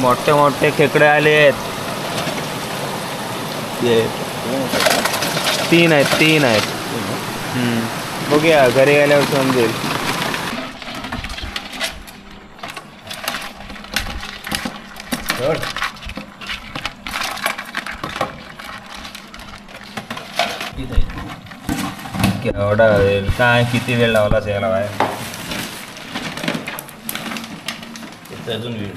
मोठे मोठे खेकडे आले आहेत. तीन आहेत. बघूया घरी गेल्यावर समजेल. एवढा वेळ काय किती वेळ लावलाच यायला बाहेर. अजून वेळ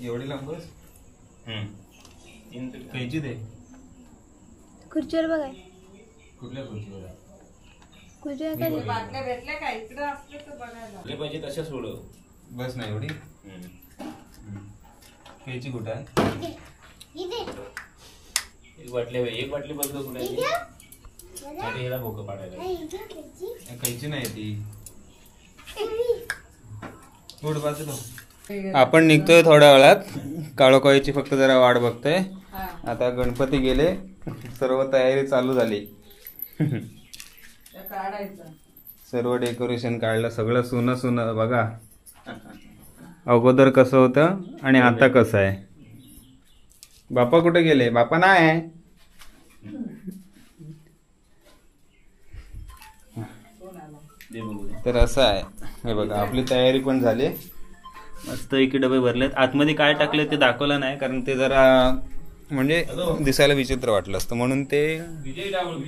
एवढी लांबच खायची ते खुर्चीवर बघाय. कुठल्या खुर्चीवर? बाटल्या भेटल्या का इकडे असले तर बघायला पाहिजे तशा सोडव. बस नाही एवढी खायची कुठं आहे? एक बाटली बघतो कुठे याला भोकं पाडायला. खायची नाही ती. पुढे बाजूला आपण निघतोय थोड्या वेळात. काळोखाईची फक्त जरा वाट बघतोय. आता गणपती गेले, सर्व तयारी चालू झाली. सर्व डेकोरेशन काढलं, सगळं सुनं बघा. अगोदर कसं होतं आणि आता कसं आहे. बापा कुठे गेले? बापा नाही आहे. तर असं आहे. हे बघा आपली तयारी पण झाली. मस्त इकडे डबे भरलेत. आतमध्ये काय टाकले ते दाखवलं नाही, कारण ते जरा म्हणजे दिसायला विचित्र वाटलं असतं, म्हणून ते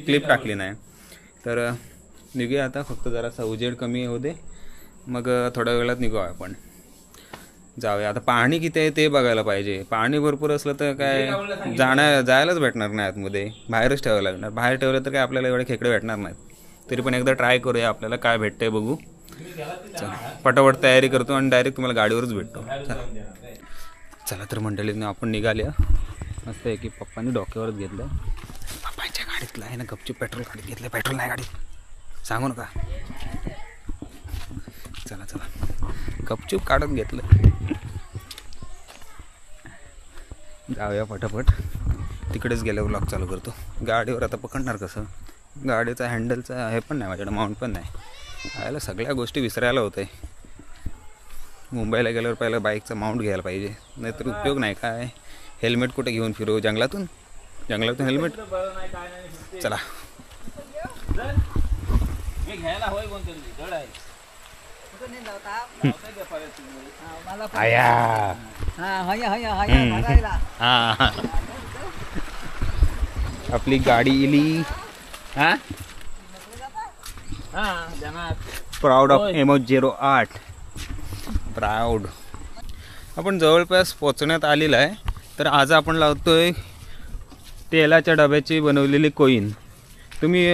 क्लिप टाकली नाही. तर निघूया आता. फक्त जरासा उजेड कमी होऊ दे, मग थोड्या वेळात निघूया आपण. जाऊया आता. पाणी किती आहे ते बघायला पाहिजे. पाणी भरपूर असलं तर काय जायलाच भेटणार नाही आतमध्ये, बाहेरच ठेवावं लागणार. बाहेर ठेवलं तर काय आपल्याला एवढे खेकडे भेटणार नाहीत. तरी पण एकदा ट्राय करूया, आपल्याला काय भेटतंय बघू. पटापट तयारी करतो आणि डायरेक्ट तुम्हाला गाडीवरच भेटतो. चला तर मंडळींनी आपण निघाले. मस्त आहे की पप्पांनी डोक्यावरच घेतलं. पप्पांच्या गाडीतलं आहे ना गपचूप पेट्रोल गाडीत घेतलं. पेट्रोल नाही गाडीत, सांगू नका. चला गपचूप काढून घेतलं. जाऊया पटापट. तिकडेच गेल्यावर ब्लॉग चालू करतो. गाडीवर आता पकडणार कसं? गाडीचा हँडलचा हे पण नाही माझ्याकडे, माउंट पण नाही. यायला सगळ्या गोष्टी विसरायला होते. मुंबईला गेल्यावर पहिलं बाईकचा माउंट घ्यायला पाहिजे, नाहीतर उपयोग नाही. काय हेल्मेट कुठे घेऊन फिरू? जंगलातून हेल्मेट. चला आपली गाडी इली. Proud of MH08. प्राऊड. आपण जवळपास पोचण्यात आलेलं आहे. तर आज आपण लावतोय तेलाच्या डब्याची बनवलेली कोईन. तुम्ही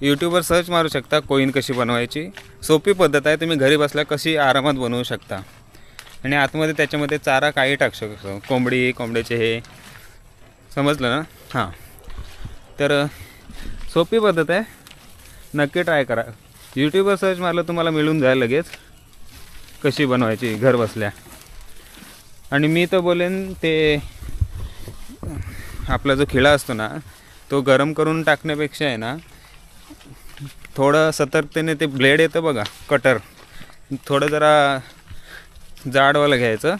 यूट्यूबवर सर्च मारू शकता कोईन कशी बनवायची. सोपी पद्धत आहे. तुम्ही घरी बसल्या कशी आरामात बनवू शकता. आणि आतमध्ये त्याच्यामध्ये चारा काही टाकू शकतो. कोंबड्याचे हे समजलं ना? हां, तर सोपी पद्धत आहे. नक्की ट्राय करा. यूट्यूबवर सर्च मारलं तुम्हाला मिळून जाईल लगेच कशी बनवायची घर बसल्या. आणि मी तर बोलेन ते आपला जो खिळा असतो ना, तो गरम करून टाकण्यापेक्षा आहे ना, थोडं सतर्कतेने ते ब्लेड येतं बघा, कटर, थोडं जरा जाडवालं घ्यायचं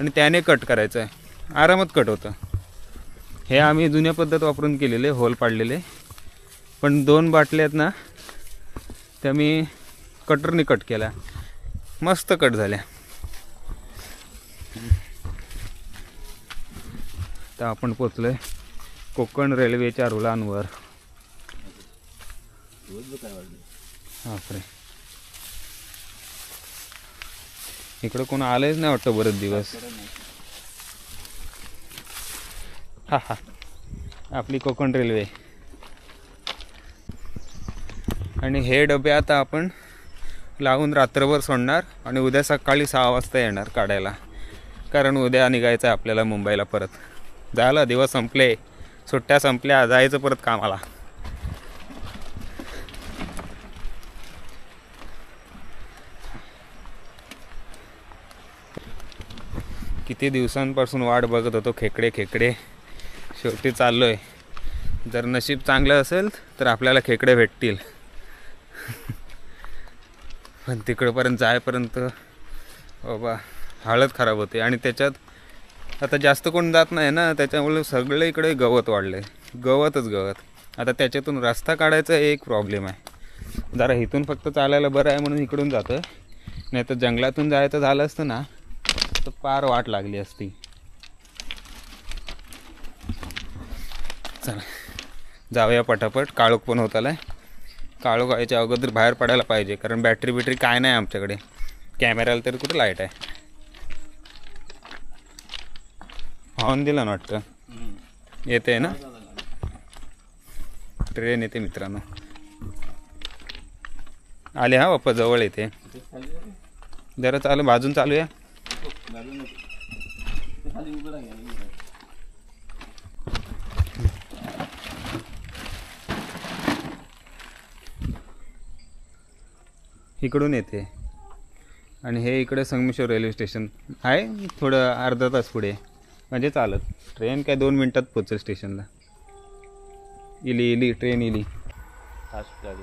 आणि त्याने कट करायचं आहे. आरामात कट होतं. हे आम्ही जुन्या पद्धत वापरून केलेले, होल पाडलेले. पण 2 बाटल्या आहेत ना, त्या मी कटरने कट केल्या. मस्त कट झाल्या. तर आपण पोचलोय कोकण रेल्वेच्या रुळांवर. बापरे, इकडं कोण आलंच नाही वाटतं बरेच दिवस. हा आपली कोकण रेल्वे. आणि हे डबे आता आपण लावून रात्रभर सोडणार आणि उद्या सकाळी 6 वाजता येणार काढायला. कारण उद्या निघायचं आहे आपल्याला मुंबईला परत. झालं, दिवस संपले, सुट्ट्या संपल्या, जायचं परत कामाला. किती दिवसांपासून वाट बघत होतो खेकडे. शेवटी चाललोय. जर नशीब चांगलं असेल तर आपल्याला खेकडे भेटतील. पण तिकडपर्यंत जायपर्यंत बाबा हालत खराब होते. आणि त्याच्यात आता जास्त कोण जात नाही ना, त्याच्यामुळे सगळे इकडे गवत वाढले, गवतच गवत. आता त्याच्यातून रस्ता काढायचा एक प्रॉब्लेम आहे. जरा इथून फक्त चालायला बरं आहे म्हणून इकडून जातं, नाही तर जंगलातून जायचं झालं असतं ना तर पार वाट लागली असती. चला जाऊया पटापट. काळोख पण होत आलाय. काळोख व्हायच्या अगोदर बाहेर पडायला पाहिजे, कारण बॅटरी काय नाही आमच्याकडे. कॅमेऱ्याला तरी कुठे लाईट आहे. हॉर्न दिला ना वाटतं. येते ना ट्रेन येते मित्रांनो. आले हा बाप्पा जवळ येते. जरा चालू बाजून चालूया. इकडून येते. आणि हे इकडे संगमेश्वर रेल्वे स्टेशन आहे, थोडं अर्धा तास पुढे म्हणजे चालत. ट्रेन काय 2 मिनटात पोचेल स्टेशनला. इली ट्रेन इली. फास्ट गाडी.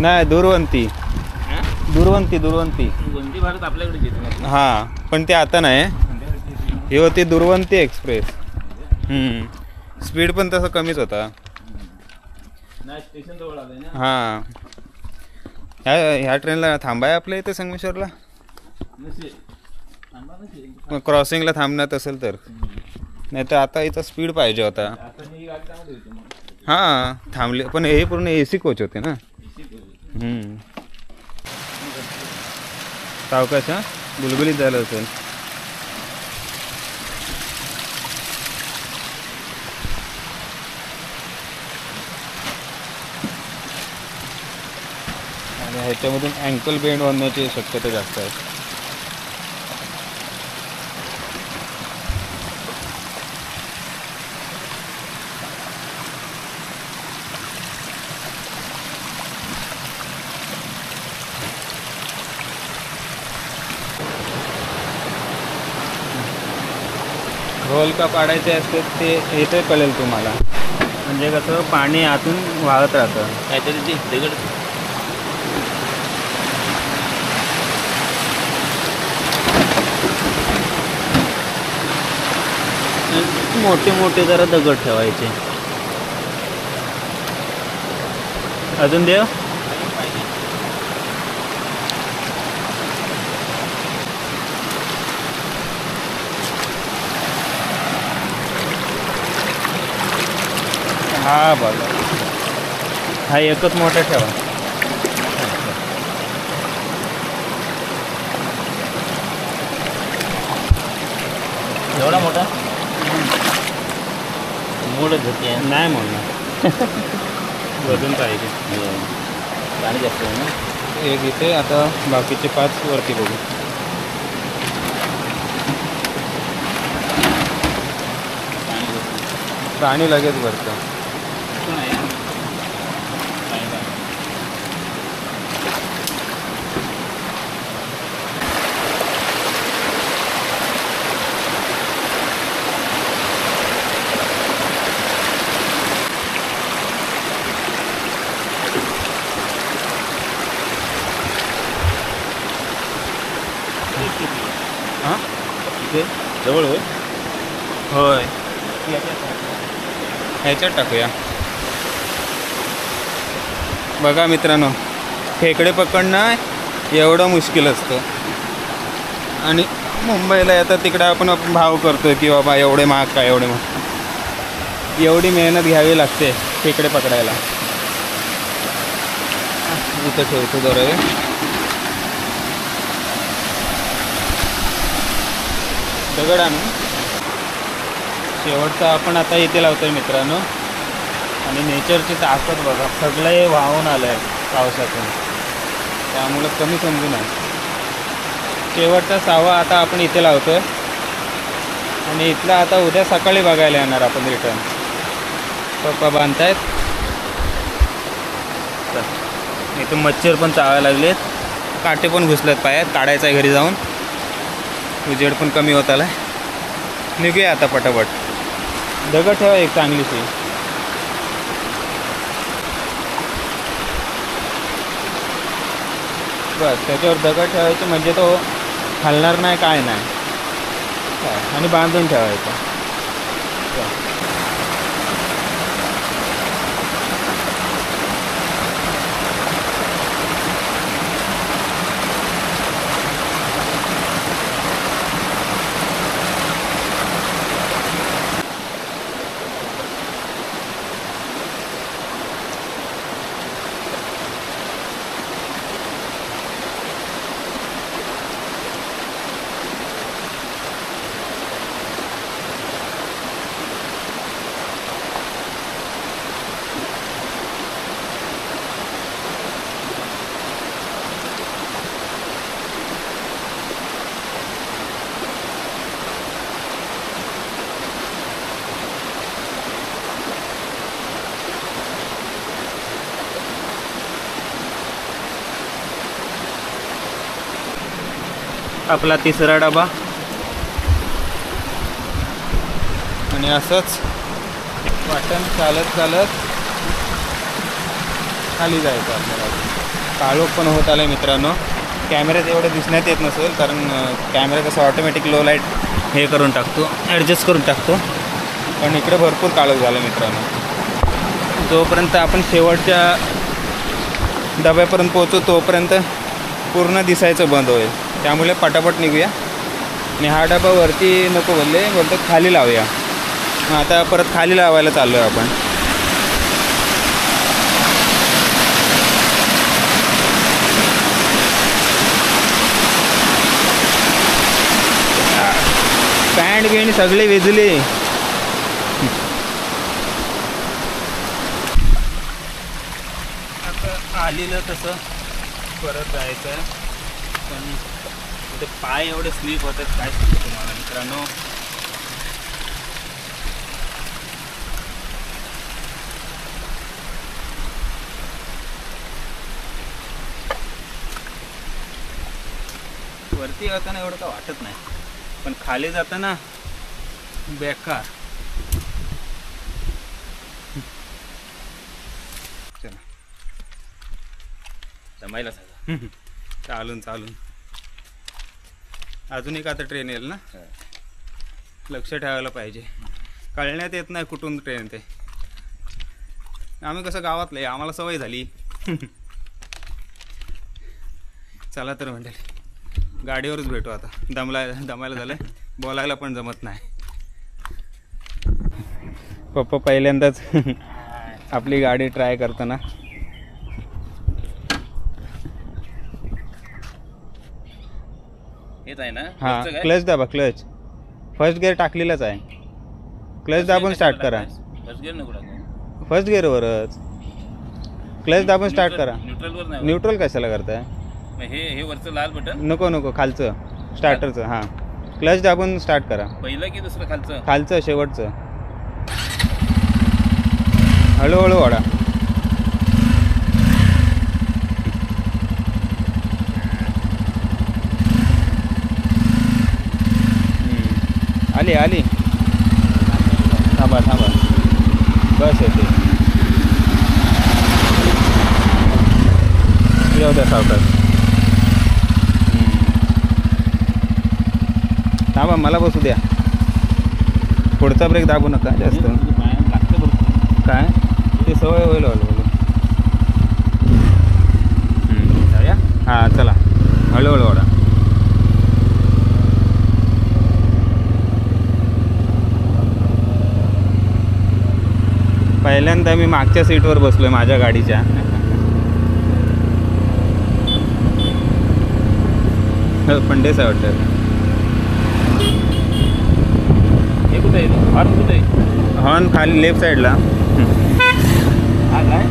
नाही दुर्वंती. वंदे भारत आपल्याकडे येते. हां पण ते आता नाही. ही होती दुर्वंती एक्सप्रेस. स्पीड पण तसं कमीच होता. नाही स्टेशन जवळ आलंय ना. हां ह्या ट्रेनला थांबाय आपल्या इथे संगमेश्वरला. मग क्रॉसिंगला थांबण्यात असेल तर. नाही तर आता इथं स्पीड पाहिजे होता. आता ही गाडी चांगली होती मग. हां थांबले, पण हे पूर्ण AC कोच होते ना. सावकाश हा बुलबुलीत झालं असेल. आणि ह्याच्यामधून अँकल बेंड होण्याची शक्यता जास्त आहे. रोल का पाडायचे असते ते इथे कळेल तुम्हाला. म्हणजे कसं पाणी आतून वाहत राहतं. काहीतरी ते दगड मोठे मोठे जरा दगड ठेवायचे. अजून देव. हा बघा हा एकच मोठा ठेवा. एवढा मोठा मोडच होती. नाही म्हणून वजन पाहिजे. पाणी जास्त आहे ना. एक इथे. आता बाकीचे 5 वरती बघू. पाणी लगेच भरतं. हां इथे जवळ होय. होय ह्याच्यात टाकूया. बघा मित्रांनो खेकडे पकडणं एवढं मुश्किल असतं. आणि मुंबईला येतात तिकडे आपण भाव करतोय की बाबा एवढे महाग काय एवढे महाग. एवढी मेहनत घ्यावी लागते खेकडे पकडायला. इथं ठेवतो जरा. दगड आणू शेवटचा आपण आता इथे लावतोय मित्रांनो. आणि नेचरची ताकद बघा, सगळं हे वाहून आलं आहे पावसातून, त्यामुळं कमी समजू नये. शेवटचा 6वा आता आपण इथे लावतोय आणि इथला आता उद्या सकाळी बघायला येणार आपण रिटर्न. पप्पा बांधतायत. इथून मच्छर पण चावायला लागलेत, काटे पण घुसलेत पायात, काढायचं आहे घरी जाऊन. उजेड पण कमी होत आला. निघूया आता पटापट. दगड ठेवा एक चांगलीशी. बस त्याच्यावर दगड ठेवायचे म्हणजे तो हलणार नाही, काय नाही. आणि बांधून ठेवायचा. आपला 3रा डबा. आणि असंच वाटण चालत चालत खाली जायचं आपल्याला. काळोख पण होत आलं मित्रांनो. कॅमेऱ्यात एवढं दिसण्यात येत नसेल कारण कॅमेरा कसं ऑटोमॅटिक लो लाईट हे करून टाकतो, ॲडजस्ट करून टाकतो. पण इकडे भरपूर काळोख झालं मित्रांनो. जोपर्यंत आपण शेवटच्या डब्यापर्यंत पोहोचू तोपर्यंत पूर्ण दिसायचं बंद होईल. त्यामुळे पटापट निघूया. आणि हा डबा वरती नको बोलतो खाली लावूया. आता परत खाली लावायला चाललो आहे आपण. पॅन्ट बिंड सगळे विजले. आता आलेलं तसं परत जायचं आहे. पण इथे पाय एवढे स्लीप होतात काय सांगू तुम्हाला मित्रांनो. वरती जाताना एवढं काय वाटत नाही, पण खाली जाताना बेकार. चला जमायला सांगा. चालून अजून एक आता ट्रेन येईल ना, लक्ष ठेवायला पाहिजे. कळण्यात येत नाही कुठून ट्रेन ते. आम्ही कसं गावातलं आम्हाला सवय झाली. चला तर म्हणजे गाडीवरच भेटू आता. दमायला झालं, बोलायला पण जमत नाही. पप्पा पहिल्यांदाच आपली गाडी ट्राय करताना. येत आहे ना. हां क्लच दाबा. क्लच फर्स्ट गिअर टाकलेलाच आहे. क्लच दाबून स्टार्ट करा. फर्स्ट गिअर नको टाकू. फर्स्ट गिअरवरच क्लच दाबून स्टार्ट करा. न्यूट्रलवर नाही. न्यूट्रल कशाला करताय. हे वरचं लाल बटन नको खालचं स्टार्टरचं. हां क्लच दाबून स्टार्ट करा. पहिलं की दुसरं खालचं. खालचं शेवटचं. हळूहळू वाढा. आली थांबा बस येते. येऊ द्या सावकाश. थांबा मला बसू द्या. पुढचा ब्रेक दाबू नका जास्त. काय ते सवय होईल हळूहळू. जाऊया. हां चला हळूहळू वाढा. पहिल्यांदा मी मागच्या सीटवर बसलोय माझ्या गाडीच्या. पंडेस आहे वाटतं. हे कुठं आहे. हॉर्न कुठे? हॉर्न खाली लेफ्ट साईडला. हा काय?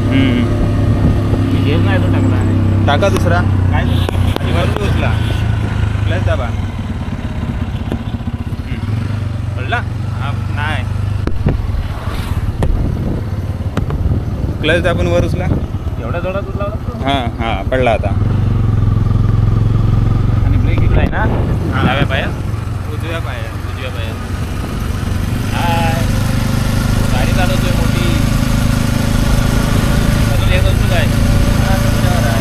मी घेऊन नाही तो टाकला. टाका दुसरा. काय आणि वरून उचला. प्लस दाबा. पडला? नाही. क्लच दाबून वर उचला. एवढ्या जोरात उचला होता? हां पडला आता. आणि ब्रेक इकडे आहे ना? डाव्या पायात? उजव्या पायात. उजव्या पायात. हाय, गाडी चालवतोय मोठी. अजून एक वस्तू काय? तुझ्यावर आहे.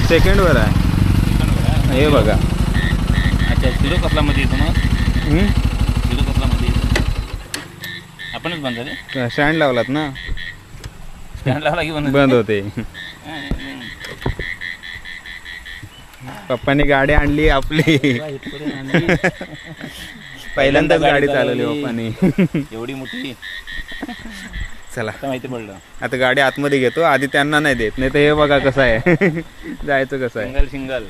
सेकंडवर आहे. हे बघा. अच्छा, झिरो कसलामध्ये येतो मग? झिरो कसलामध्ये येतो? आपणच बंद झाले? स्टँड लावलात ना? स्टँड लावला की बंद होते. पप्पाने गाडी आणली आपली. पहिल्यांदाच गाडी चालवली पप्पाने. एवढी मोठी. चला माहिती पडलं. आता गाडी आतमध्ये घेतो. आधी त्यांना नाही देत. नाही तर हे बघा कसं आहे. जायचं कसं आहे. सिंगल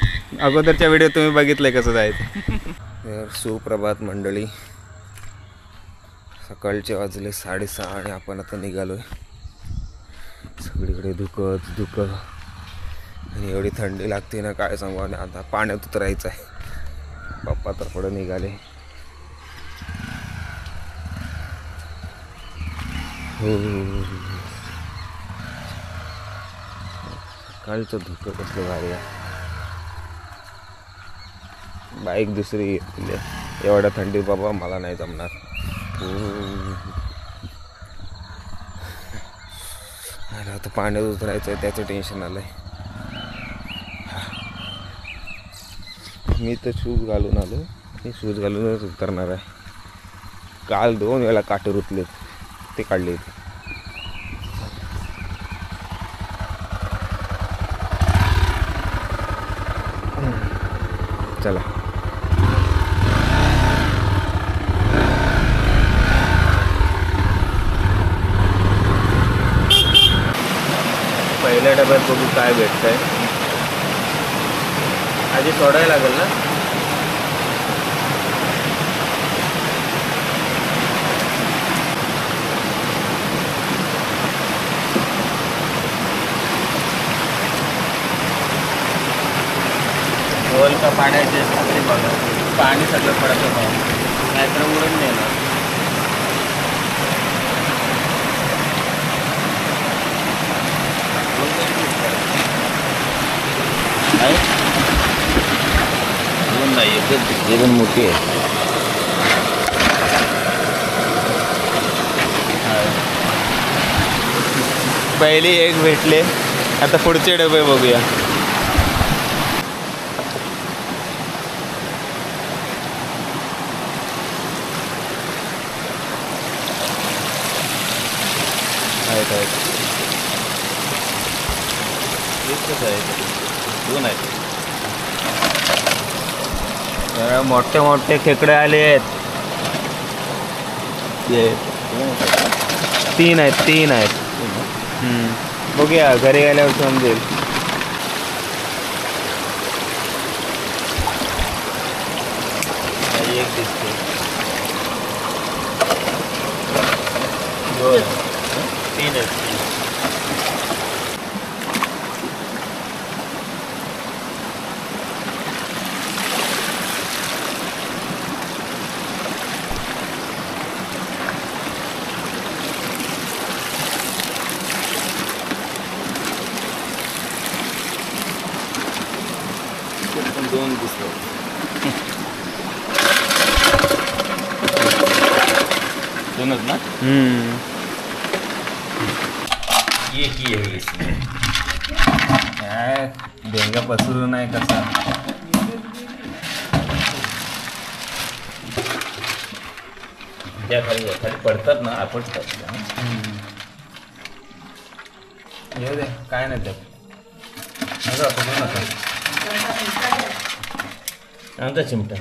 अगोदरच्या व्हिडिओ तुम्ही बघितलंय कसं जायचं. तर सुप्रभात मंडळी. सकाळचे वाजले 6:30 आणि आपण आता निघालोय. सगळीकडे धुकं आणि एवढी थंडी लागते ना काय सांगू. आणि आता पाण्यात उतरायचं आहे. पप्पा तर पुढे निघाले. हो सकाळचं धुकं कसलं भारी आहे. बाईक दुसरी घेतली. एवढ्या थंडीत बाबा मला नाही जमणार. अरे आता पाण्यात उतरायचं आहे त्याचं टेन्शन आलं आहे. मी तर शूज घालून आलो. मी शूज घालूनच उतरणार आहे. काल 2 वेळा काटे रुतलेत. ते काढले. चला पहिल्या डब्यात बघू काय भेटतंय. आधी सोडायला लागेल ना. गोल का पाण्याचे साखरे बघा. पाणी सगळं पडतं बघा. नाहीतर उडून देणार. नाही एकदम मोठी आहे. पहिली एक भेटले. आता पुढचे डबे बघूया. मोठे मोठे खेकडे आले आहेत. 3 आहेत. बघूया घरी गेल्यावर समजेल. एक दिसते. दोन दिसले. दोनच ना. काय भेंगा पसरू नाही कसा. ज्या खाली खाली पडतात ना आपटतात. येऊ दे काय नाही त्यात. नका पकडू नका. आमचा चिमटा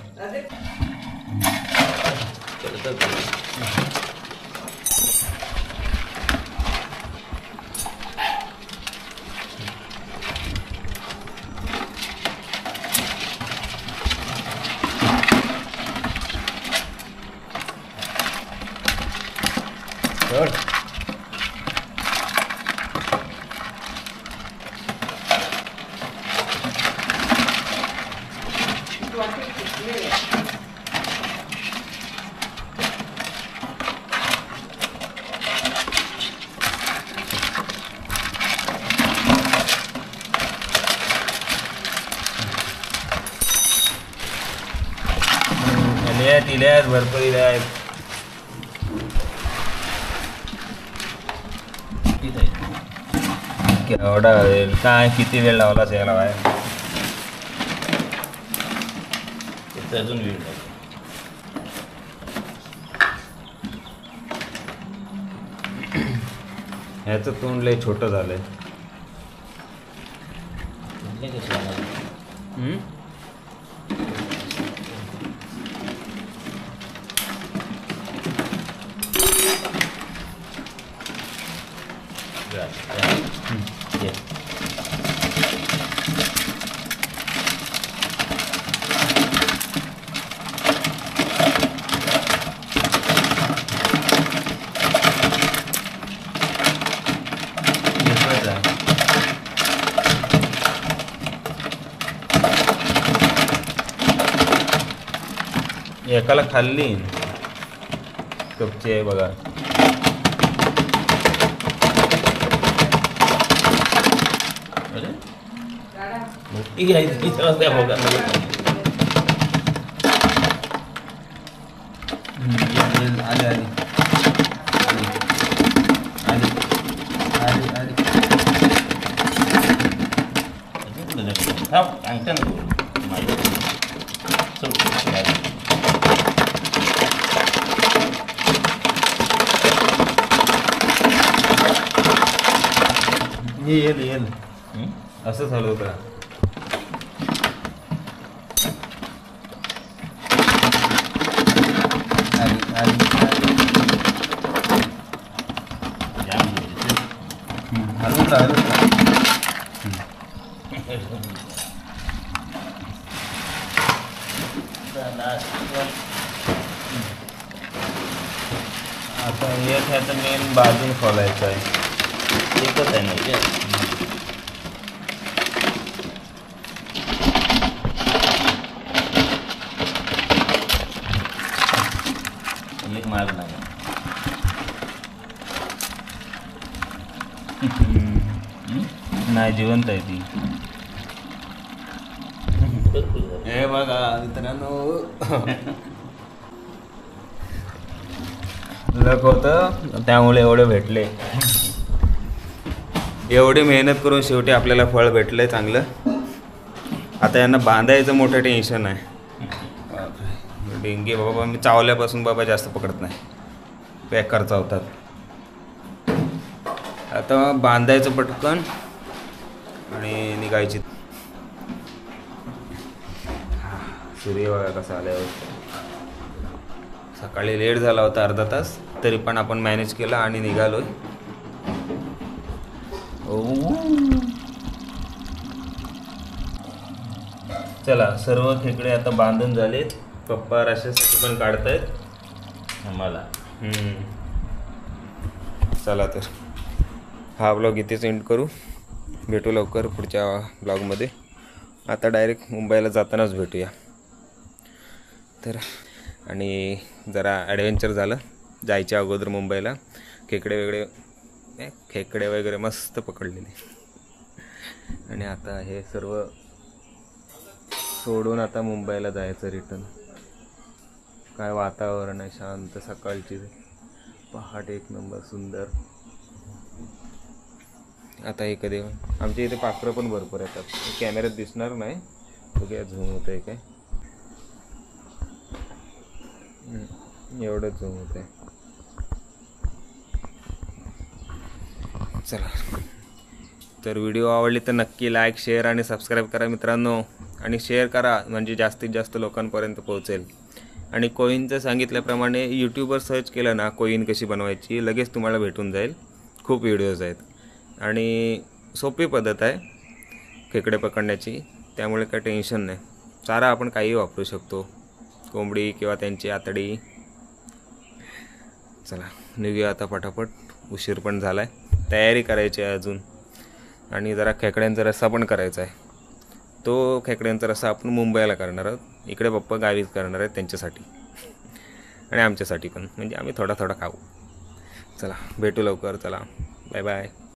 इल्यात भरपूर इल्यात. केवढा वेळ काय किती वेळ लावलाच यायला बाहेर. अजून वेळ ह्याचं तोंड लय छोटं झालंय. एकाला खाल्ली कपची आहे बघा. मोठी आहे त्या भोगांना आले आले आले आले. सांगता येईल येईल असं झालं होतं. हलवून राहिलं आता एक ह्याचं मेन बाजून खोलायचं आहे. एकच आहे ना एक मार्ग नाही. नाही जिवंत आहे ती. हे बघा मित्रांनो लक होतं त्यामुळे एवढे भेटले. एवढी मेहनत करून शेवटी आपल्याला फळ भेटलंय चांगलं. आता यांना बांधायचं मोठं टेन्शन आहे. डेंगी बाबा मी चावल्यापासून बाबा जास्त पकडत नाही. बेकार चावतात. आता बांधायचं पटकन आणि निघायची. सूर्य बघा कसा आल्यावर. सकाळी लेट झाला होता अर्धा तास तरी पण आपण मॅनेज केला आणि निघालोय. चला सर्व खेकडे आता बांधून झालेत पप्पा रश्यासाठी पण काढतायत आम्हाला चला तर हा ब्लॉग इथेच एंड करू. भेटू लवकर पुढच्या ब्लॉगमध्ये. आता डायरेक्ट मुंबईला जातानाच भेटूया. तर आणि जरा ॲडव्हेंचर झालं जायच्या अगोदर मुंबईला. खेकडे वगैरे मस्त पकडलेले. आणि आता हे सर्व सोडून आता मुंबईला जायचं रिटर्न. काय वातावरण आहे शांत सकाळची. पहाट एक नंबर सुंदर. आता हे कधी आमच्या इथे पाखरं पण भरपूर येतात. कॅमेऱ्यात दिसणार नाही. बघूया झूम होत आहे काय. एवढंच झूम होत आहे. चला तर व्हिडिओ आवडली तर नक्की लाईक शेअर आणि सबस्क्राईब करा मित्रांनो. आणि शेअर करा म्हणजे जास्तीत जास्त लोकांपर्यंत पोहोचेल. आणि कोईनचं सांगितल्याप्रमाणे यूट्यूबवर सर्च केलं ना कोईन कशी बनवायची लगेच तुम्हाला भेटून जाईल. खूप व्हिडिओज आहेत आणि सोपी पद्धत आहे खेकडे पकडण्याची. त्यामुळे काही टेन्शन नाही. चारा आपण काही वापरू शकतो. कोंबडी किंवा त्यांची आतडी. चला निघूया आता पटापट. उशीर पण झाला आहे. तयारी करायची आहे अजून. आणि जरा खेकड्यांचा रस्सा पण करायचा आहे. तो खेकड्यांचा रस्सा आपण मुंबईला करणार आहोत. इकडे पप्पा गावीच करणार आहेत त्यांच्यासाठी आणि आमच्यासाठी पण. म्हणजे आम्ही थोडा थोडा खाऊ. चला भेटू लवकर. चला बाय बाय.